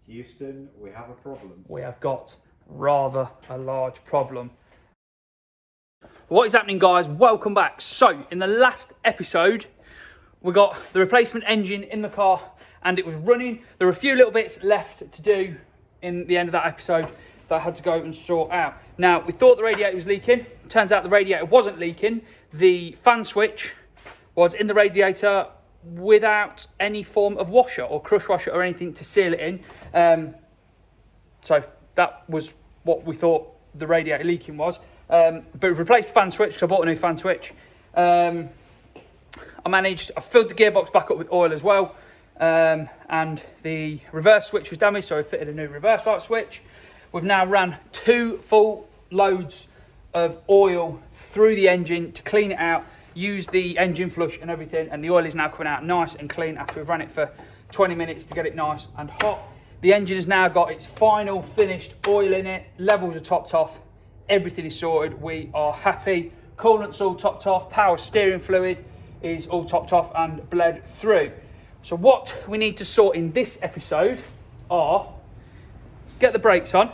Houston, we have a problem. We have got rather a large problem. What is happening, guys? Welcome back. So, in the last episode, we got the replacement engine in the car and it was running. There were a few little bits left to do in the end of that episode that I had to go and sort out. Now, we thought the radiator was leaking. Turns out the radiator wasn't leaking. The fan switch was in the radiator without any form of washer or crush washer or anything to seal it in. So that was what we thought the radiator leaking was. But we've replaced the fan switch because I bought a new fan switch. I filled the gearbox back up with oil as well. And the reverse switch was damaged, so I fitted a new reverse light switch. We've now ran 2 full loads of oil through the engine to clean it out, use the engine flush and everything, and the oil is now coming out nice and clean after we've ran it for 20 minutes to get it nice and hot. The engine has now got its final finished oil in it, levels are topped off, everything is sorted, we are happy. Coolant's all topped off, power steering fluid is all topped off and bled through. So what we need to sort in this episode are get the brakes on,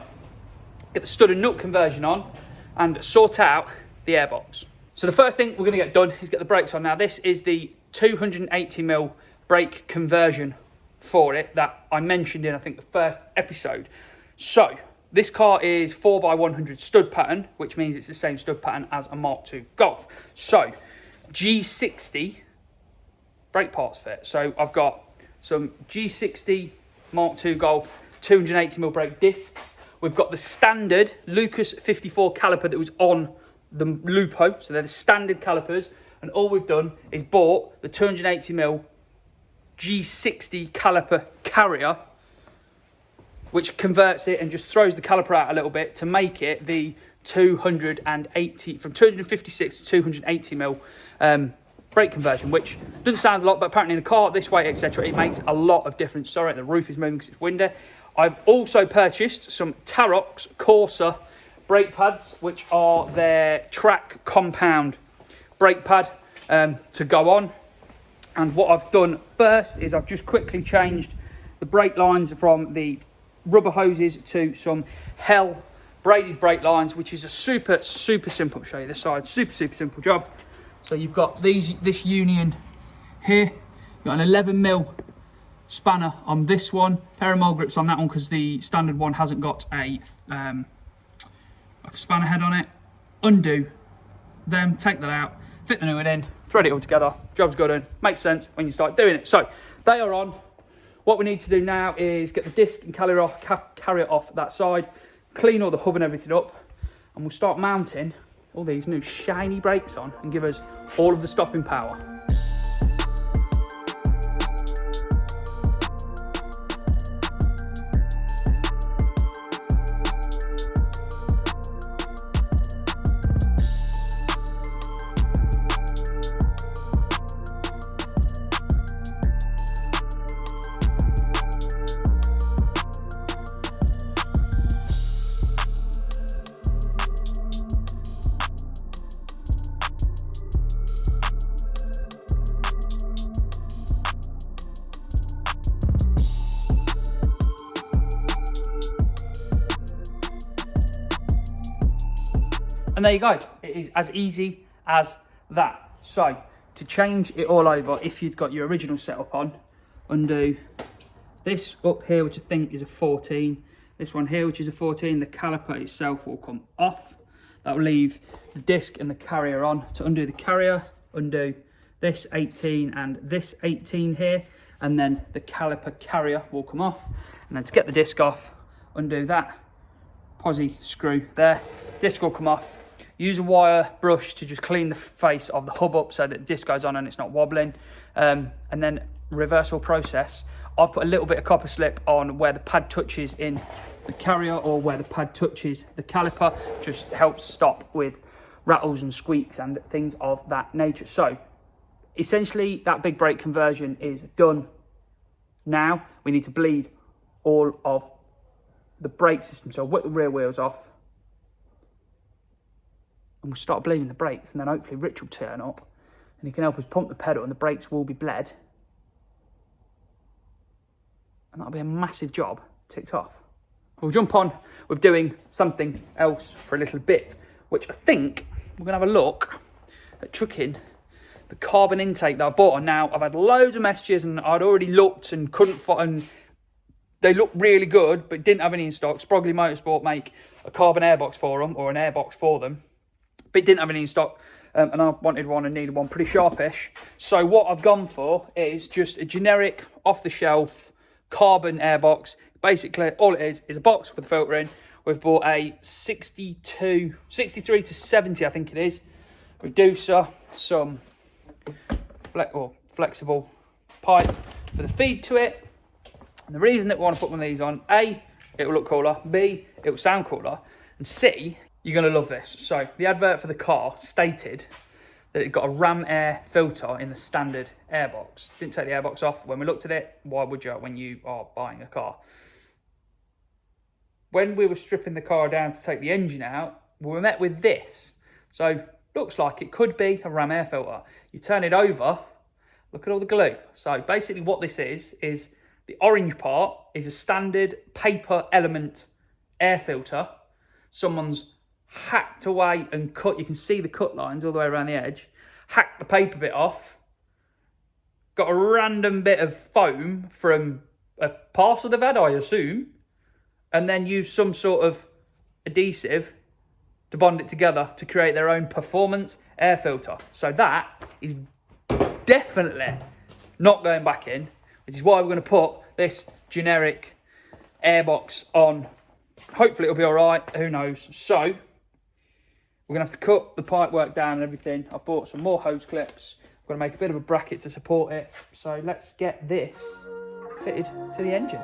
get the stud and nut conversion on, and sort out the airbox. So the first thing we're going to get done is get the brakes on. Now this is the 280mm brake conversion for it that I mentioned in, I think, the first episode. So this car is 4x100 stud pattern, which means it's the same stud pattern as a Mark II Golf. So G60 brake parts fit. So I've got some G60 Mark II Golf 280mm brake discs. We've got the standard Lucas 54 caliper that was on the Lupo. So they're the standard calipers. And all we've done is bought the 280mm G60 caliper carrier, which converts it and just throws the caliper out a little bit to make it the 280, from 256 to 280mm brake conversion, which doesn't sound a lot, but apparently in a car this way, etc., it makes a lot of difference. Sorry, the roof is moving because it's windy. I've also purchased some Tarox Corsa brake pads, which are their track compound brake pad to go on. And what I've done first is I've just quickly changed the brake lines from the rubber hoses to some Hell braided brake lines, which is a super simple. I'll show you this side. Super simple job. So you've got this union here. You've got an 11mm spanner on this one, pair of mole grips on that one because the standard one hasn't got a like a spanner head on it. Undo them, take that out, fit the new one in, thread it all together, job's good done. Makes sense when you start doing it. So they are on. What we need to do now is get the disc and carrier off that side, clean all the hub and everything up, and we'll start mounting all these new shiny brakes on and give us all of the stopping power. And there you go, it is as easy as that. So, to change it all over, if you've got your original setup on, undo this up here, which I think is a 14, this one here, which is a 14, the caliper itself will come off. That will leave the disc and the carrier on. To undo the carrier, undo this 18 and this 18 here, and then the caliper carrier will come off. And then to get the disc off, undo that posi screw there, disc will come off. Use a wire brush to just clean the face of the hub up so that the disc goes on and it's not wobbling. And then reversal process. I've put a little bit of copper slip on where the pad touches in the carrier or where the pad touches the caliper. Just helps stop with rattles and squeaks and things of that nature. So essentially that big brake conversion is done now. We need to bleed all of the brake system. So whip the rear wheels off. And we'll start bleeding the brakes, and then hopefully Rich will turn up and he can help us pump the pedal and the brakes will be bled. And that'll be a massive job. ticked off. We'll jump on with doing something else for a little bit, which I think we're going to have a look at chucking the carbon intake that I bought on. Now, I've had loads of messages and I'd already looked and couldn't find, they look really good, but didn't have any in stock. Sprogly Motorsport make a carbon airbox for them, or an airbox for them, but it didn't have any in stock. And I wanted one and needed one pretty sharpish. So what I've gone for is just a generic, off-the-shelf carbon airbox. Basically, all it is a box with a filter in. We've bought a 63 to 70, I think it is, reducer, some flexible pipe for the feed to it. And the reason that we want to put one of these on, A, it will look cooler, B, it will sound cooler, and C, you're going to love this. So the advert for the car stated that it got a ram air filter in the standard airbox. Didn't take the airbox off. When we looked at it, why would you when you are buying a car? When we were stripping the car down to take the engine out, we were met with this. So looks like it could be a ram air filter. You turn it over, look at all the glue. So basically what this is the orange part is a standard paper element air filter. Someone's hacked away and cut, you can see the cut lines all the way around the edge, hacked the paper bit off, got a random bit of foam from a parcel they've had, I assume, and then used some sort of adhesive to bond it together to create their own performance air filter. So that is definitely not going back in, which is why we're going to put this generic airbox on. Hopefully it'll be all right, who knows. So we're going to have to cut the pipe work down and everything. I've bought some more hose clips. We're going to make a bit of a bracket to support it. So let's get this fitted to the engine.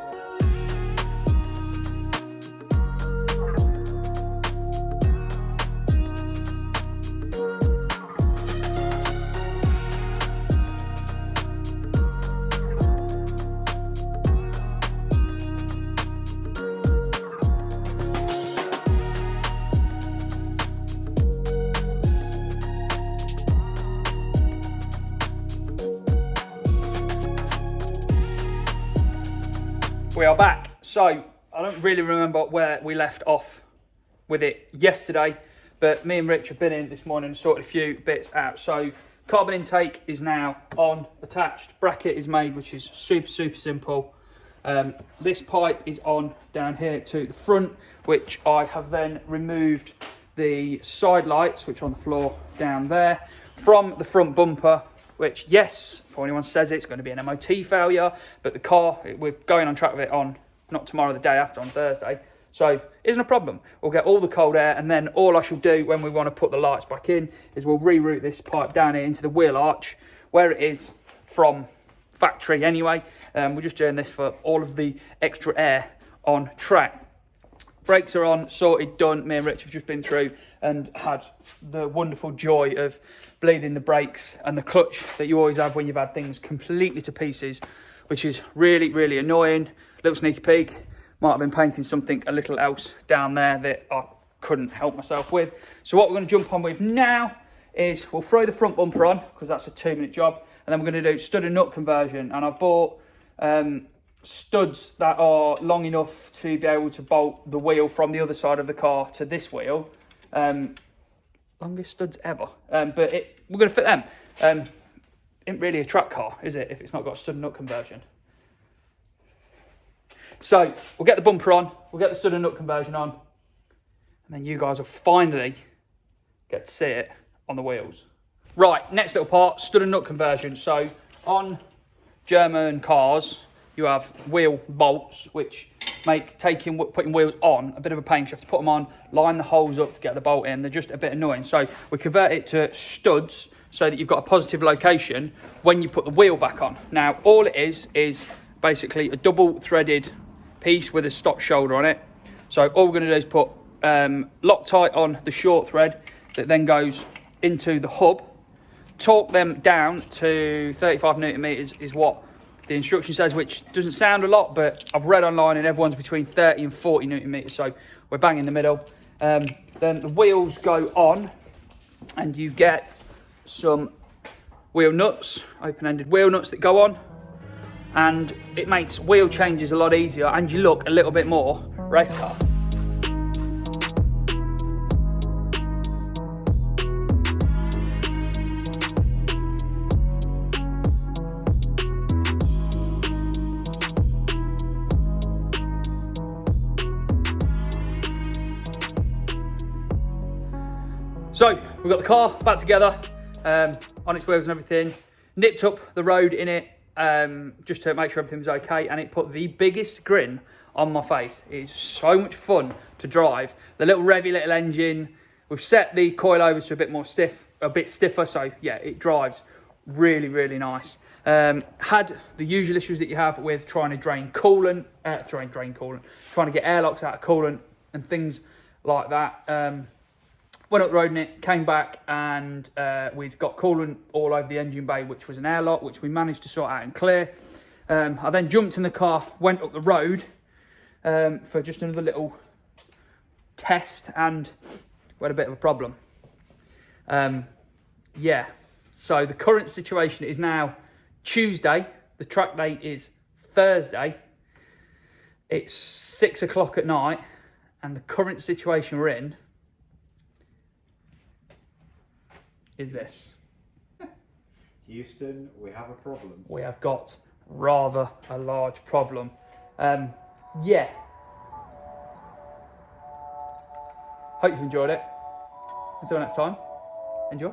We are back. So I don't really remember where we left off with it yesterday, but me and Rich have been in this morning and sorted a few bits out. So carbon intake is now on, attached, bracket is made, which is super simple. This pipe is on down here to the front, which I have then removed the side lights, which are on the floor down there, from the front bumper, which, yes, for anyone says it's going to be an MOT failure, but the car, we're going on track with it on, not tomorrow, the day after, on Thursday. So, isn't a problem. We'll get all the cold air, and then all I shall do when we want to put the lights back in is we'll reroute this pipe down here into the wheel arch, where it is from factory anyway. We're just doing this for all of the extra air on track. Brakes are on, sorted, done. Me and Rich have just been through and had the wonderful joy of bleeding the brakes and the clutch that you always have when you've had things completely to pieces, which is really annoying. Little sneaky peek, might have been painting something a little else down there that I couldn't help myself with. So what we're going to jump on with now is we'll throw the front bumper on, because that's a 2-minute job, and then we're going to do stud and nut conversion. And I've bought studs that are long enough to be able to bolt the wheel from the other side of the car to this wheel. Longest studs ever, but we're going to fit them. Isn't really a track car, is it, if it's not got a stud and nut conversion? So we'll get the bumper on, we'll get the stud and nut conversion on, and then you guys will finally get to see it on the wheels. Right, next little part, stud and nut conversion. So on German cars, you have wheel bolts, which make putting wheels on a bit of a pain, because you have to put them on, line the holes up to get the bolt in. They're just a bit annoying. So we convert it to studs so that you've got a positive location when you put the wheel back on. Now, all it is basically a double threaded piece with a stop shoulder on it. So all we're going to do is put Loctite on the short thread that then goes into the hub. Torque them down to 35 Newton meters is what the instruction says, which doesn't sound a lot, but I've read online and everyone's between 30 and 40 Newton meters, so we're bang in the middle. Then the wheels go on and you get some wheel nuts, open-ended wheel nuts that go on. and it makes wheel changes a lot easier, and you look a little bit more race car. So we've got the car back together, on its wheels and everything. Nipped up the road in it just to make sure everything was okay, and it put the biggest grin on my face. It's so much fun to drive. The little revvy little engine. We've set the coilovers to a bit stiffer, so yeah, it drives really, really nice. Had the usual issues that you have with trying to drain coolant, trying to get airlocks out of coolant and things like that. Went up the road in it, came back, and we'd got coolant all over the engine bay, which was an airlock, which we managed to sort out and clear. I then jumped in the car, went up the road for just another little test, and we had a bit of a problem. Yeah, so the current situation is now Tuesday. The track date is Thursday. It's 6 o'clock at night, and the current situation we're in is this. Houston, we have a problem. We have got rather a large problem. Yeah. Hope you enjoyed it. Until next time, enjoy.